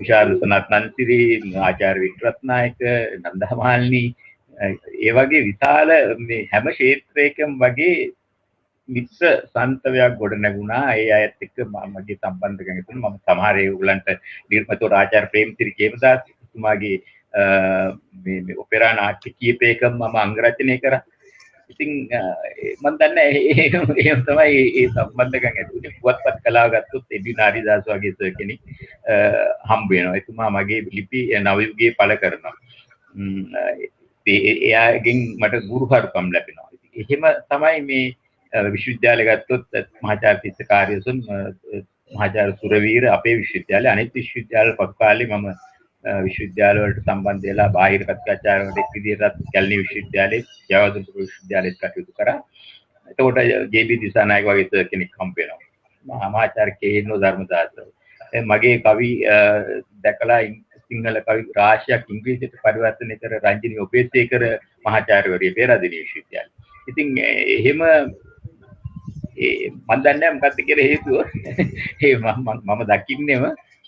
විශාල සනත්නන්තිරි, ආචාර්ය වික්‍රත්නායක, නන්දමාලිනී ඒ වගේ විශාල මේ හැම ක්ෂේත්‍රයකම වගේ මිත්‍ර සන්තවයක් ගොඩ නැගුණා. ඒ අයත් එක්ක මගේ සම්බන්ධකම් තිබුණා. මම සමහර ඒගොල්ලන්ට නිර්මතෝර ආචාර්ය ප්‍රේමසිරි ජේමදාස් තුමාගේ මේ ඔපෙරා නාට්‍ය කීපයකම මම අංග රචනය කරා. ඉතින් මම දන්නේ එහෙම තමයි ඒ සම්බන්ධකම් ඇති වුණේ. පුවත්පත් කලාව ගත්තොත් එඩි නාරිදාස් වගේ සර් කෙනෙක් හම්බ වෙනවා. එතුමා මගේ ලිපි නවයුගයේ පළ කරනවා. එයාගෙන් මට ගුරුහරුකම් ලැබෙනවා. එහෙම තමයි මේ විශ්වවිද්‍යාලය ගත්තොත් මහාචාර්ය තිස්සකාරියසුන්, මහාචාර්ය සුරවීර අපේ විශ්වවිද්‍යාලය, අනිත් විශ්වවිද්‍යාල පසු කාලේ මම විශ්වවිද්‍යාල වලට සම්බන්ධ වෙලා බාහිර කතිකාචාර්යවරයෙක් විදිහට කැලණි විශ්වවිද්‍යාලයේ, ජයවර්ධනපුර විශ්වවිද්‍යාලයේ කටයුතු කරා. එතකොට ජේ.බී. දිසානායක වගේ සර් කෙනෙක් හම්බ වෙනවා. මහාචාර්ය කේ.එන්.ඕ. ධර්මදාස. මගේ කවි දැකලා සිංහල කවි රාශියක් ඉංග්‍රීසියට පරිවර්තනය කර රංජිනී ඔබේසේකර මහාචාර්යවරිය පේරාදෙණිය විශ්වවිද්‍යාලය. ඉතින් එහෙම මම දන්නේ මොකක්ද කියලා හේතුව මම දකින්නේම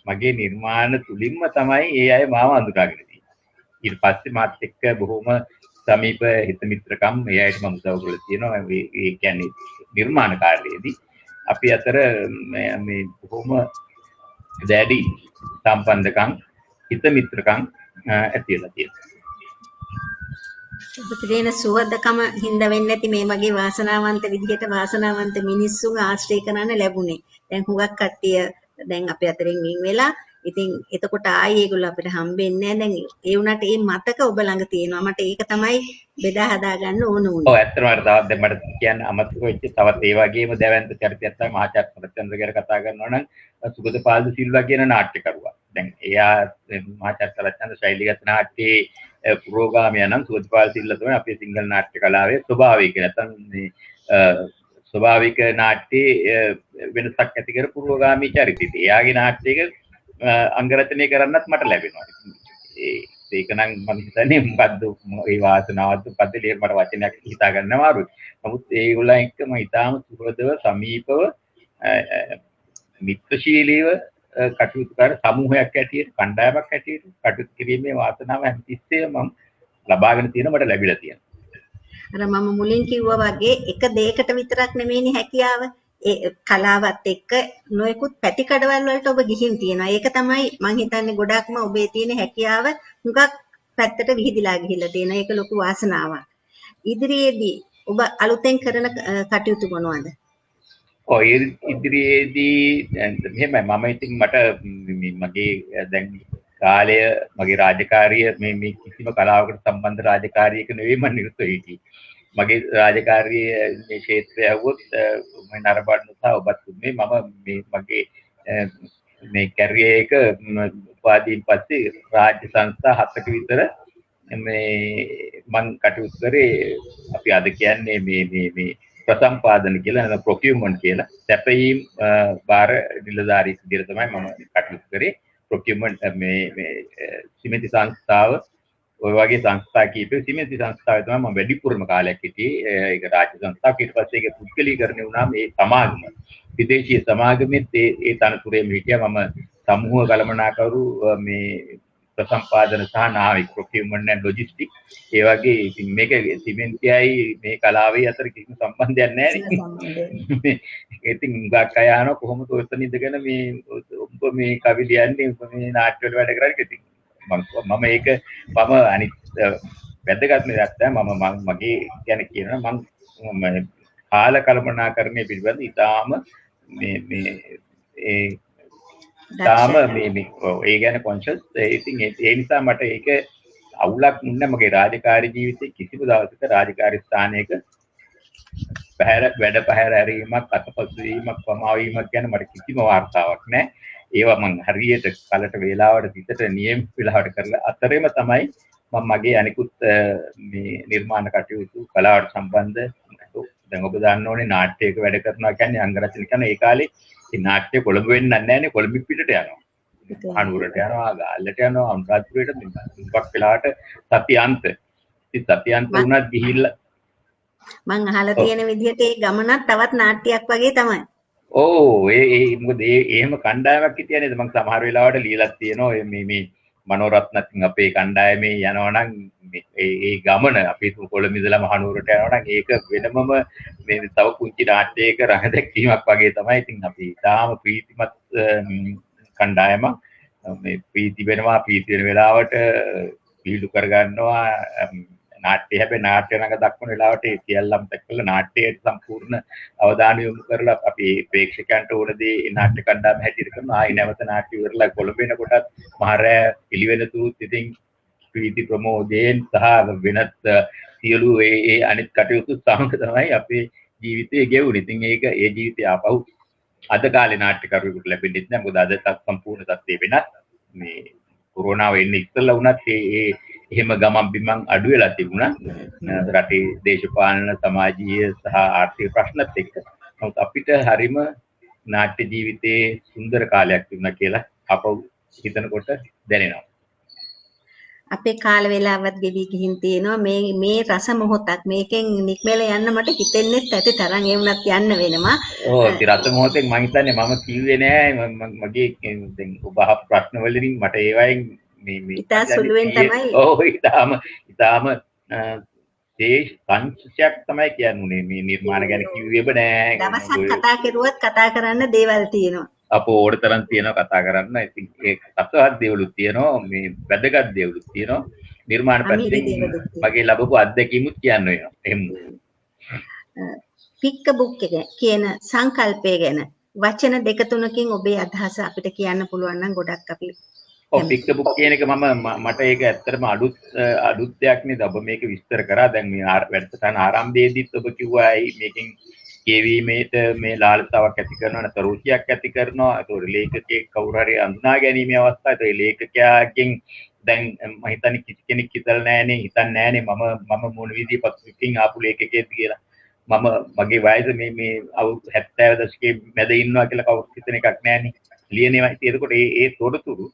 මගේ නිර්මාණ තුලින්ම තමයි ඒ අය මාව අඳුරාගෙන තියෙන්නේ. ඊට පස්සේ මාත් එක්ක බොහොම සමීප හිත මිත්‍රකම් ඒ අයට මම උදව් කරලා තියෙනවා. ඒ කියන්නේ නිර්මාණ කාර්යයේදී. අපි අතර මේ බොහොම දැඩි සම්බන්ධකම් හිත මිත්‍රකම් ඇති වෙලා තියෙනවා. පුතේන සුවදකම හින්දා වෙන්නේ නැති මේ වගේ වාසනාවන්ත විදිහට වාසනාවන්ත මිනිස්සුන් ආශ්‍රය කරන්න ලැබුණේ. දැන් හුඟක් කට්ටිය දැන් අපේ අතරින් වෙන් වෙලා ඉතින් එතකොට ආයේ ඒගොල්ලෝ අපිට හම්බෙන්නේ නැහැ. දැන් ඒ වුණාට මේ මතක ඔබ ළඟ තියෙනවා. මට ඒක තමයි බෙදා හදා ගන්න ඕන උනේ. ඔව් ඇත්තටම තවත් දැන් මට කියන්න අමතක වෙච්ච තවත් ඒ වගේම දැවැන්ත චරිතයක් තමයි මහාචාර්ය සරච්චන්ද්‍ර ගැන කතා කරනවා නම් සුගත පාල්දු සිල්වා කියන නාට්‍යකරුවා. දැන් එයා මහාචාර්ය සරච්චන්ද්‍ර ශෛලීගත නාට්‍යයේ පුරෝගාමී නම් සුගත පාල් සිල්වා තමයි අපේ සිංහල නාට්‍ය කලාවේ ස්වභාවික නැත්නම් මේ ස්වභාවික නාට්‍යයේ වෙනසක් ඇති කර පුරෝගාමී චරිතය. එයාගේ නාට්‍යයක අංගරචනය කරන්නත් මට ලැබෙනවා. ඒක නම් මම හිතන්නේ මොකද්ද ඒ වාසනාවත් පදලිය මට වචනයක් හිතා ගන්න අමාරුයි. නමුත් ඒගොල්ලන් එක්ක මම ඊටාම සුහදව සමීපව මිත්‍රශීලීව කටයුතු කර සමූහයක් ඇටියට කණ්ඩායමක් ඇටියට කටයුතු කිරීමේ වාසනාව හැමතිස්සෙම මම ලබාගෙන තියෙන මට ලැබිලා තියෙනවා. අර මම මුලින් කිව්වා වගේ එක දෙයකට විතරක් නෙමෙයිනේ හැකියාව. ඒ කලාවත් එක්ක නොයෙකුත් පැතිකඩවල් වලට ඔබ ගිහින් තියෙනවා. ඒක තමයි මම හිතන්නේ ගොඩක්ම ඔබේ තියෙන හැකියාව හුඟක් පැත්තට විහිදිලා ගිහිල්ලා තියෙනවා. ඒක ලොකු වාසනාවක්. ඉදිරියේදී ඔබ අලුතෙන් කරන කටයුතු මොනවද? ඔය ඉදිරියේදී මෙහෙමයි මම ඉතින් මට මගේ දැන් කාලය මගේ රාජකාරිය මේ කිසිම කලාවකට සම්බන්ධ රාජකාරියක නෙවෙයි මම නිරත වෙන්නේ. මගේ රාජකාරිය මේ ක්ෂේත්‍රය ඇහුවොත් මම නරඹන්න සහ ඔබත් මේ මම මේ මගේ මේ කැරියර් එක උපාධියෙන් පස්සේ රාජ්‍ය සංස්ථා 7ක විතර මේ මම කටයුතු කරේ. අපි අද කියන්නේ මේ ප්‍රසම්පාදන කියලා ප්‍රොකියුමන්ට් කියලා සැපයීම් බාර නිලධාරී විදිහට තමයි මම කටයුතු කරේ. ප්‍රොකියුමන්ට් මේ සිමෙන්ති සංස්ථාව ඔය වගේ සංස්ථා කීපෙ සිමෙන්ති සංස්ථාවේ තමයි මම වැඩිපුරම කාලයක් හිටියේ. ඒක රාජ්‍ය සංස්ථාවක්. ඊට පස්සේ ඒක පුද්ගලීකරණය වුණා මේ සමාගම. විදේශීය සමාගමෙත් ඒ තනතුරේම හිටියා. මම සමූහ කළමනාකරු මේ ප්‍රසම්පාදන සහ නාවික ප්‍රොකියුමන්ට් ඇන්ඩ් ලොජිස්ටික් ඒ වගේ ඉතින් මේක සිමෙන්තියයි මේ කලාවේ අතර කිසිම සම්බන්ධයක් නැහැ නේ. ඉතින් ගාක් අය අහනවා කොහොමද ඔතන ඉඳගෙන මේ ඔබ මේ කවි ලියන්නේ මේ නාට්‍ය වල වැඩ කරන්නේ ඉතින් මම ඒක මම අනිත් වැදගත්ම දෙයක් තමයි මම මගේ ගැන කියනවා මම කාල කල්පනාකරණය පිළිබඳ ඉතාම ඒ ඒ ගැන කොන්ෂස් ඉතින් ඒ නිසා මට ඒක අවුලක් නුන්නේ මගේ රාජකාරී ජීවිතේ කිසිම දවසක රාජකාරී ස්ථානයක වැඩ පැහැර ඇරීමක් අතපසු වීමක් පමාවීමක් ගැන මට කිසිම වාර්තාවක් නැහැ. ඒවා මම හරියට කලට වේලාවට පිටට නියම වෙලාවට කරලා අතරෙම තමයි මම මගේ අනිකුත් මේ නිර්මාණ කටයුතු කලාවට සම්බන්ධ දැන් ඔබ දන්න ඕනේ නාට්‍යයක වැඩ කරනවා කියන්නේ අංගරචන කරන ඒ කාලේ ඒ නාට්‍ය කොළඹ වෙන්නේ නැහැ නේ කොළඹ පිටට යනවා. අනුරට යනවා ගාල්ලට යනවා අනුරාධපුරයට මුගක් වෙලාවට සතියන්ත. ඉතින් සතියන්ත වුණත් ගිහිල්ලා මං අහලා තියෙන විදිහට ඒ ගමනක් තවත් නාට්‍යයක් වගේ තමයි. ඔව් ඒ මොකද එහෙම කණ්ඩායමක් හිටියා නේද මම සමහර වෙලාවට ලියලා තියෙනවා මේ මනෝරත්නත් අපේ කණ්ඩායමේ යනවා නම් ඒ ගමන අපි කොළඹ ඉඳලා මහනුවරට යනවා නම් ඒක වෙනමම මේ තව පුංචි නාට්‍යයක රඟ දැක්වීමක් වගේ තමයි. ඉතින් අපි තාම ප්‍රීතිමත් කණ්ඩායමක් මේ ප්‍රීති වෙනවා ප්‍රීති වෙන වෙලාවට පිළිඩු කරගන්නවා නාට්‍ය හැබැයි නාට්‍ය රඟ දක්වන වෙලාවට ඒ සියල්ලම දැක්කලා නාට්‍යයේ සම්පූර්ණ අවධානය යොමු කරලා අපි ප්‍රේක්ෂකයන්ට ඕන දේ නාට්‍ය කණ්ඩායම හැටියට කරනවා. ආයි නැවත නාට්‍ය ඉවරලා කොළඹ වෙනකොටත් මහරෑ පිළිවෙලතුත් ඉතින් ප්‍රීති ප්‍රමෝදයෙන් සහ වෙනත් සියලු ඒ අනිත් කටයුතු සමග තමයි අපේ ජීවිතය ගෙවුනේ. ඉතින් ඒක ඒ ජීවිතය ආපහු අද කාලේ නාට්‍යකරුවෙකුට ලැබෙන්නේ නැහැ. මොකද අද සම්පූර්ණ තත්ත්වය වෙනස්. මේ කොරෝනාව එන්නේ ඉස්සෙල්ලා වුණත් ඒ එහෙම ගමන් බිමන් අඩු වෙලා තිබුණා. රටේ දේශපාලන සමාජීය සහ ආර්ථික ප්‍රශ්නත් එක්ක. නමුත් අපිට හරිම නාට්‍ය ජීවිතයේ සුන්දර කාලයක් තිබුණා කියලා අපව හිතනකොට දැනෙනවා. අපේ කාල වේලාවත් ගෙවි ගිහින් තියෙනවා මේ රස මොහොතක් මේකෙන් නික්මෙල යන්න මට හිතෙන්නේ ඇති තරම් ඒ වුණත් යන්න වෙනවා. ඔව් ඒ රස මොහොතෙන් මම හිතන්නේ මම කිව්වේ නෑ මගේ දැන් ඔබ අහ ප්‍රශ්න වලින් මට ඒවයින් මේ ඉතා සුළුවෙන් තමයි ඔව් ඊටාම සංශයක් තමයි කියන්නේ මේ නිර්මාණ ගැන කිව්වෙම නෑ. දවසක් කතා කරුවත් කතා කරන්න දේවල් තියෙනවා. අපෝ ඕඩ තරම් තියෙනවා කතා කරන්න. ඉතින් ඒ සත්‍යවත් දේවලුත් තියෙනවා, මේ වැදගත් දේවලුත් තියෙනවා. නිර්මාණ පැත්තෙන් මගේ ලැබපු අත්දැකීමුත් කියන්න වෙනවා. එහෙම. පික්ක බුක් එක කියන සංකල්පය ගැන වචන දෙක තුනකින් ඔබේ අදහස අපිට කියන්න පුළුවන් නම් ගොඩක් අපි පික්ක බුක් කියන එක මට ඒක ඇත්තටම අලුත් දෙයක් නේද. ඔබ මේක විස්තර කරා. දැන් මේ වැඩසටහන ආරම්භයේදීත් ඔබ කිව්වා මේකෙන් කියවීමේට මේ ලාලසාවක් ඇති කරනවා නැත්නම් රුචියක් ඇති කරනවා. ඒතකොට ලේඛකයෙක් කවුරු හරි අඳුනා ගැනීමේ අවස්ථාව. ඒ ලේඛකයාගෙන් දැන් මම හිතන්නේ කිසි කෙනෙක් හිතන්නේ නෑනේ මම මොන විදිහේ පසුබිමින් ආපු ලේඛකයෙක්ද කියලා. මම මගේ වයස මේ අවුරුදු 70 දශකයේ මැද ඉන්නවා කියලා කවුරුත් හිතන එකක් නෑනේ. ලියනවා. ඒකකොට ඒ තොරතුරු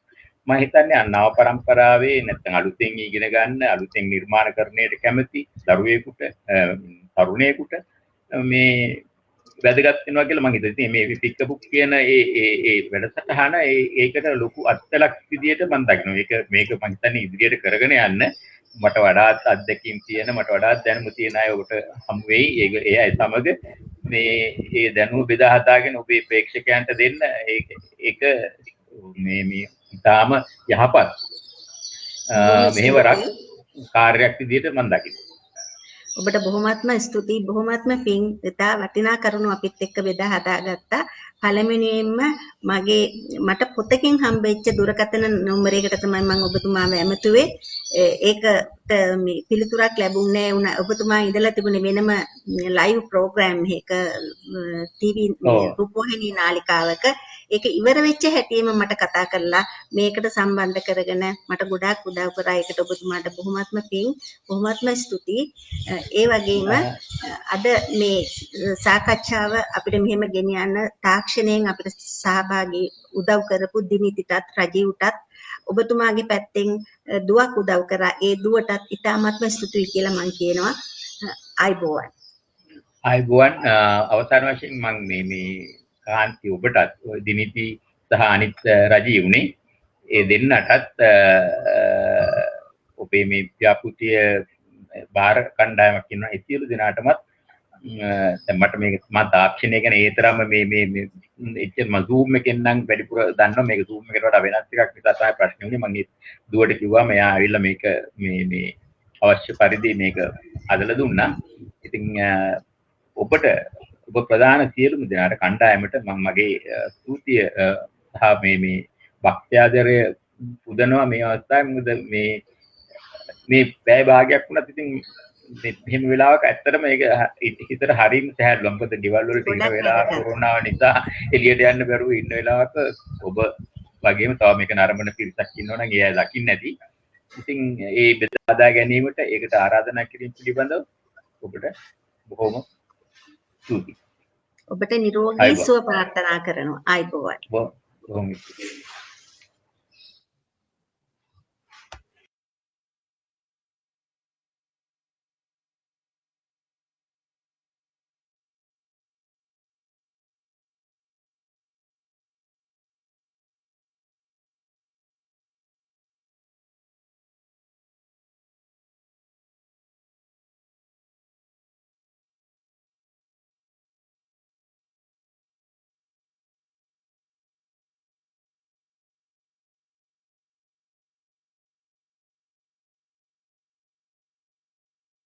මම හිතන්නේ නව පරම්පරාවේ නැත්නම් අලුතෙන් ඉගෙන ගන්න අලුතෙන් නිර්මාණකරණයට කැමති දරුවෙකුට තරුණයෙකුට මේ වැදගත් වෙනවා කියලා මම හිතන්නේ. මේ පික්ක බුක් කියන ඒ වැඩසටහන ඒකට ලොකු අත්ලක් විදියට මම දකිනවා. මේක මම හිතන්නේ ඉදිරියට කරගෙන යන්න මට වඩාත් අත්දැකීම් තියෙන මට වඩාත් දැනුම තියෙන අය ඔබට හමු වෙයි. ඒ අය සමග මේ දැනුම බෙදා හදාගෙන ඔබේ ප්‍රේක්ෂකයන්ට දෙන්න ඒක මේ ඉතාම යහපත් මෙහෙවරක් කාර්යයක් විදිහට මම දකිනවා. ඔබට බොහොමත්ම ස්තුතියි. බොහොමත්ම පිං. ඉතා වටිනා කරුණු අපිත් එක්ක බෙදා හදාගත්තා. පළමුවෙනියෙන්ම මට පොතකින් හම්බෙච්ච දුරකථන නම්බරයකට තමයි මම ඔබතුමාව ඇමතුවේ. ඒකට මේ පිළිතුරක් ලැබුණේ නැහැ. ඔබතුමා ඉඳලා තිබුණේ වෙනම ලයිව් ප්‍රෝග්‍රෑම් එකක ටීවී රූපවාහිනී නාලිකාවක. ඒක ඉවර වෙච්ච හැටියෙම මට කතා කරලා මේකට සම්බන්ධ කරගෙන මට ගොඩාක් උදව් කරා. ඒකට ඔබතුමාට බොහොමත්ම පිං. බොහොමත්ම ස්තුතියි. ඒ වගේම අද මේ සාකච්ඡාව අපිට මෙහෙම ගෙනියන්න තාක්ෂණයෙන් අපිට සහභාගී උදව් කරපු දිනිතිටත් රජීව්ටත් ඔබතුමාගේ පැත්තෙන් දුවක් උදව් කරා. ඒ දුවටත් ඉතාමත්ම ස්තුතියි කියලා මම කියනවා. ආයිබෝවන්. අවසාන වශයෙන් මම මේ කාන්ති ඔබටත් දිනිති සහ අනිත් රජීව්නේ ඒ දෙන්නටත් ඔබේ මේ ව්‍යාපෘතිය බාර කණ්ඩායමක් ඉන්නවා. ඒ සියලු දෙනාටමත් දැන් මට මේක මම තාක්ෂණය ගැන ඒ තරම්ම මේ එච්චර මම Zoom එකෙන් නම් වැඩිපුර දන්නවා. මේක Zoom එකට වඩා වෙනස් එකක් නිසා තමයි ප්‍රශ්නේ උනේ. මම දුවට කිව්වා මෙයා ඇවිල්ලා මේක මේ අවශ්‍ය පරිදි මේක අදලා දුන්නා. ඉතින් ඔබ ප්‍රධාන සියලුම දෙනාට කණ්ඩායමට මම මගේ ස්තුතිය සහ මේ භක්ත්‍යාදරය පුදනවා මේ අවස්ථාවේ. මොකද මේ පැය භාගයක් වුණත් ඉතින් මෙහෙම වෙලාවක ඇත්තටම ඒක හිතට හරීම සැහැල්ලුවක්. මොකද ගෙවල් වලට ඉන්න වෙලාව කොරෝනාව නිසා එළියට යන්න බැරුව ඉන්න වෙලාවක ඔබ වගේම තව මේක නරඹන පිරිසක් ඉන්නවනම් ඒ අය දකින්න ඇති. ඉතින් ඒ බෙදා ගැනීමට ඒකට ආරාධනා කිරීම පිළිබඳව ඔබට බොහොම ස්තුතියි. ඔබට නිරෝගී සුව ප්‍රාර්ථනා කරනවා. ආයිබෝවන්. බොහොම ස්තුතියි.